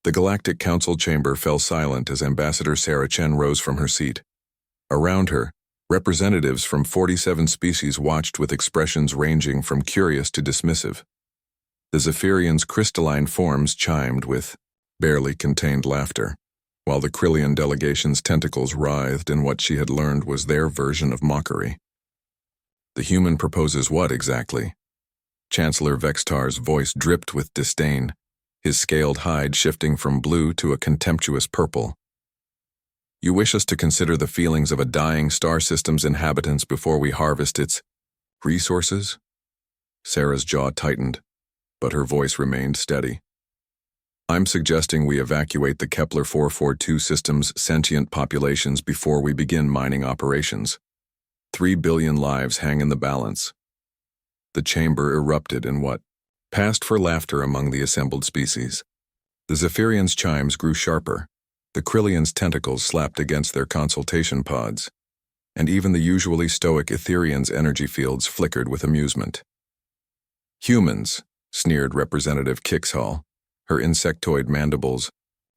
The Galactic Council chamber fell silent as Ambassador Sarah Chen rose from her seat. Around her, representatives from 47 species watched with expressions ranging from curious to dismissive. The Zephyrian's crystalline forms chimed with barely contained laughter, while the Krillian delegation's tentacles writhed in what she had learned was their version of mockery. The human proposes what exactly? Chancellor Vextar's voice dripped with disdain, his scaled hide shifting from blue to a contemptuous purple. You wish us to consider the feelings of a dying star system's inhabitants before we harvest its resources? Sarah's jaw tightened, but her voice remained steady. I'm suggesting we evacuate the Kepler 442 system's sentient populations before we begin mining operations. 3 billion lives hang in the balance. The chamber erupted in what passed for laughter among the assembled species. The Zephyrian's chimes grew sharper, the Krillian's tentacles slapped against their consultation pods, and even the usually stoic Etherian's energy fields flickered with amusement. Humans, sneered Representative Kixhall, her insectoid mandibles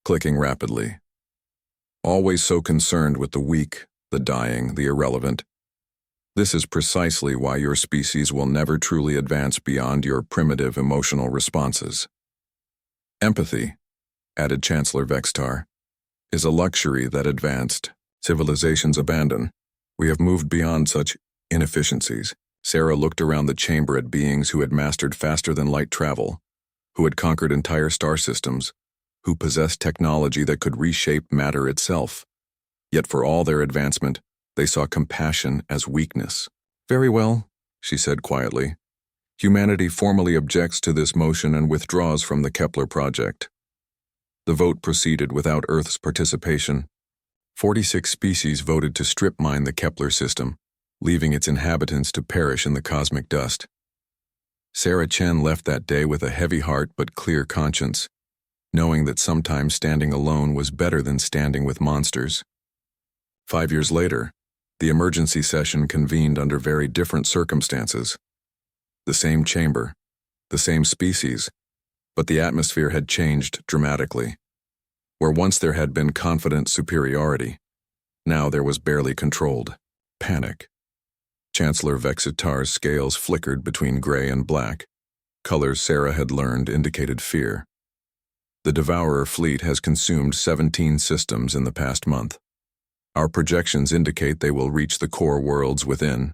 clicking rapidly. Always so concerned with the weak, the dying, the irrelevant. This is precisely why your species will never truly advance beyond your primitive emotional responses. Empathy, added Chancellor Vextar, is a luxury that advanced civilizations abandon. We have moved beyond such inefficiencies. Sarah looked around the chamber at beings who had mastered faster-than-light travel, who had conquered entire star systems, who possessed technology that could reshape matter itself. Yet for all their advancement, they saw compassion as weakness. Very well, she said quietly. Humanity formally objects to this motion and withdraws from the Kepler project. The vote proceeded without Earth's participation. 46 species voted to strip mine the Kepler system, leaving its inhabitants to perish in the cosmic dust. Sarah Chen left that day with a heavy heart but clear conscience, knowing that sometimes standing alone was better than standing with monsters. 5 years later, the emergency session convened under very different circumstances. The same chamber, the same species, but the atmosphere had changed dramatically. Where once there had been confident superiority, now there was barely controlled panic. Chancellor Vexitar's scales flickered between gray and black. Colors Sarah had learned indicated fear. The Devourer fleet has consumed 17 systems in the past month. Our projections indicate they will reach the core worlds within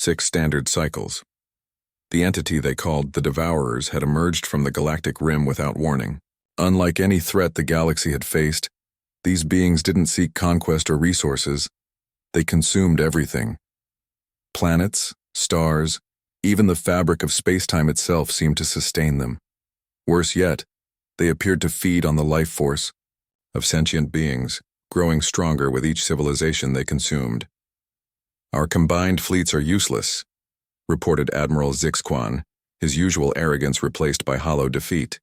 6 standard cycles. The entity they called the Devourers had emerged from the galactic rim without warning. Unlike any threat the galaxy had faced, these beings didn't seek conquest or resources. They consumed everything. Planets, stars, even the fabric of space-time itself seemed to sustain them. Worse yet, they appeared to feed on the life force of sentient beings, growing stronger with each civilization they consumed. Our combined fleets are useless, reported Admiral Zixquan, his usual arrogance replaced by hollow defeat.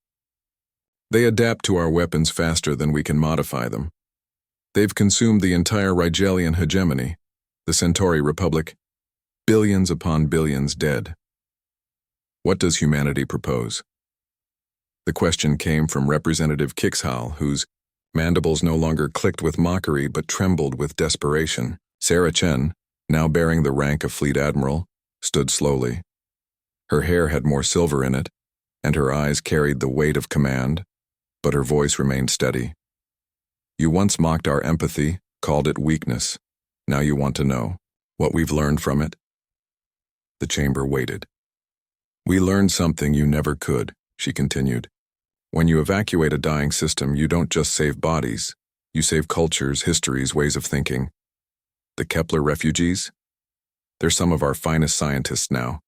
They adapt to our weapons faster than we can modify them. They've consumed the entire Rigelian hegemony, the Centauri Republic, billions upon billions dead. What does humanity propose? The question came from Representative Kixhall, whose mandibles no longer clicked with mockery but trembled with desperation. Sarah Chen, now bearing the rank of Fleet Admiral, stood slowly. Her hair had more silver in it, and her eyes carried the weight of command, but her voice remained steady. You once mocked our empathy, called it weakness. Now you want to know what we've learned from it? The chamber waited. We learned something you never could, she continued. When you evacuate a dying system, you don't just save bodies, you save cultures, histories, ways of thinking. The Kepler refugees? They're some of our finest scientists now.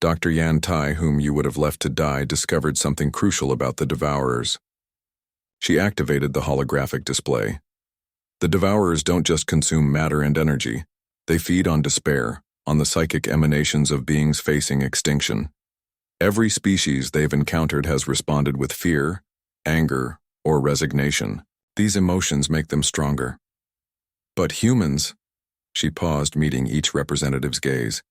Dr. Yan Tai, whom you would have left to die, discovered something crucial about the Devourers. She activated the holographic display. The Devourers don't just consume matter and energy. They feed on despair, on the psychic emanations of beings facing extinction. Every species they've encountered has responded with fear, anger, or resignation. These emotions make them stronger. But humans, she paused, meeting each representative's gaze.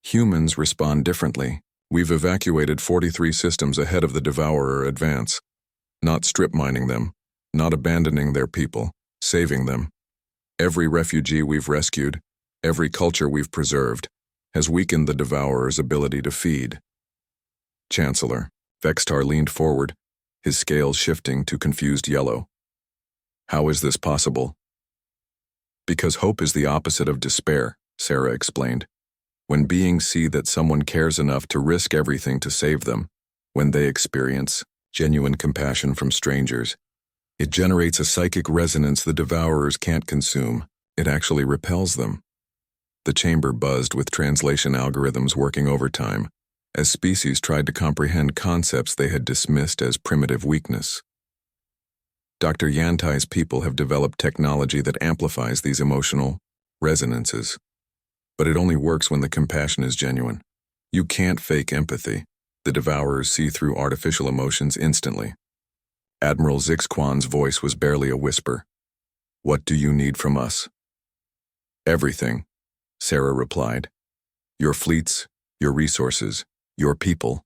Humans respond differently. We've evacuated 43 systems ahead of the Devourer advance. not strip mining them, not abandoning their people, saving them. Every refugee we've rescued, every culture we've preserved, has weakened the Devourer's ability to feed. Chancellor, Vextar leaned forward, his scales shifting to confused yellow. How is this possible? Because hope is the opposite of despair, Sarah explained. When beings see that someone cares enough to risk everything to save them, when they experience genuine compassion from strangers, it generates a psychic resonance the Devourers can't consume. It actually repels them. The chamber buzzed with translation algorithms working overtime, as species tried to comprehend concepts they had dismissed as primitive weakness. Dr. Yantai's people have developed technology that amplifies these emotional resonances. But it only works when the compassion is genuine. You can't fake empathy. The Devourers see through artificial emotions instantly. Admiral Zixquan's voice was barely a whisper. What do you need from us? Everything, Sarah replied. Your fleets, your resources, your people.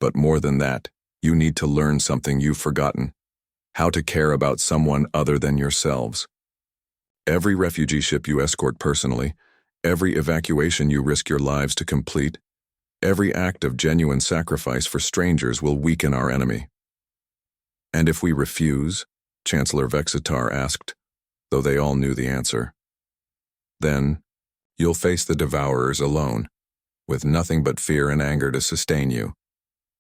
But more than that, you need to learn something you've forgotten. How to care about someone other than yourselves. Every refugee ship you escort personally, every evacuation you risk your lives to complete, every act of genuine sacrifice for strangers will weaken our enemy. And if we refuse? Chancellor Vexitar asked, though they all knew the answer. Then, you'll face the Devourers alone, with nothing but fear and anger to sustain you.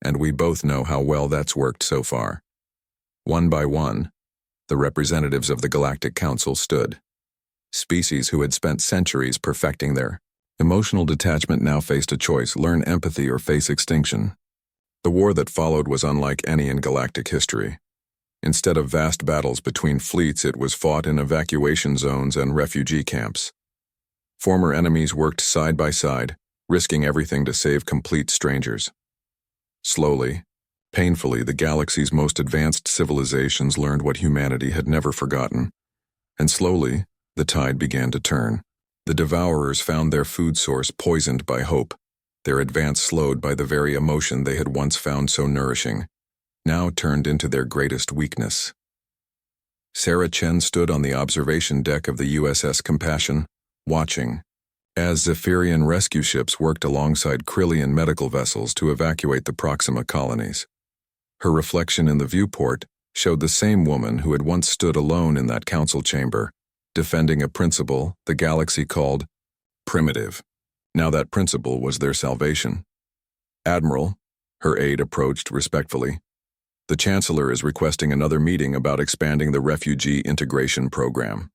And we both know how well that's worked so far. One by one, the representatives of the Galactic Council stood. Species who had spent centuries perfecting their emotional detachment now faced a choice: learn empathy or face extinction. The war that followed was unlike any in galactic history. Instead of vast battles between fleets, it was fought in evacuation zones and refugee camps. Former enemies worked side by side, risking everything to save complete strangers. Slowly, painfully, the galaxy's most advanced civilizations learned what humanity had never forgotten. And slowly, the tide began to turn. The Devourers found their food source poisoned by hope, their advance slowed by the very emotion they had once found so nourishing, now turned into their greatest weakness. Sarah Chen stood on the observation deck of the USS Compassion, watching, as Zephyrian rescue ships worked alongside Krillian medical vessels to evacuate the Proxima colonies. Her reflection in the viewport showed the same woman who had once stood alone in that council chamber, defending a principle the galaxy called primitive. Now that principle was their salvation. Admiral, her aide approached respectfully. The Chancellor is requesting another meeting about expanding the refugee integration program.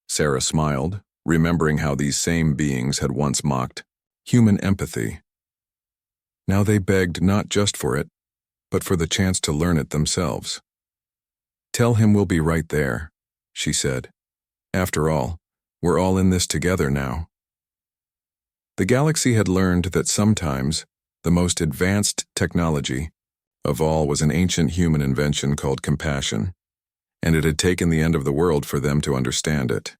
Sarah smiled, remembering how these same beings had once mocked human empathy. Now they begged not just for it, but for the chance to learn it themselves. Tell him we'll be right there, she said. After all, we're all in this together now. The galaxy had learned that sometimes the most advanced technology of all was an ancient human invention called compassion, and it had taken the end of the world for them to understand it.